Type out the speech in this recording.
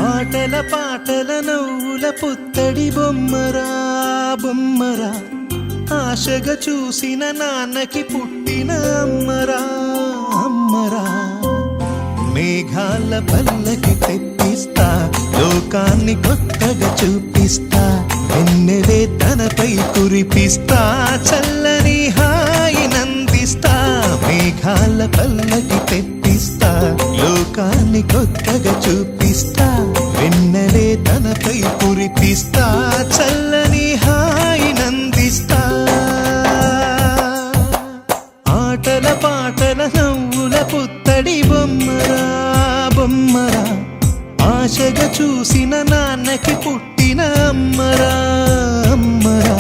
ఆటల పాటల నవ్వుల పుత్తడి బొమ్మరా బొమ్మరా, ఆశగా చూసిన నాన్నకి పుట్టిన అమ్మరా అమ్మరా. మేఘాల పల్లకి తెప్పిస్తా, లోకాన్ని కొత్తగా చూపిస్తా, వెన్నెలే తనపై కురిపిస్తా, చల్లని హాయినందిస్తా. మేఘాల పల్లకి తెప్పిస్తా, లోకాన్ని కొత్తగా చూపిస్తా, వెన్నెలే తనపై కురిపిస్తా, చల్లని హాయినందిస్తా. ఆటల పాటల నవ్వుల పుత్తడి బొమ్మరా బొమ్మరా, ఆశగా చూసిన నాన్నకి పుట్టిన అమ్మరా అమ్మరా.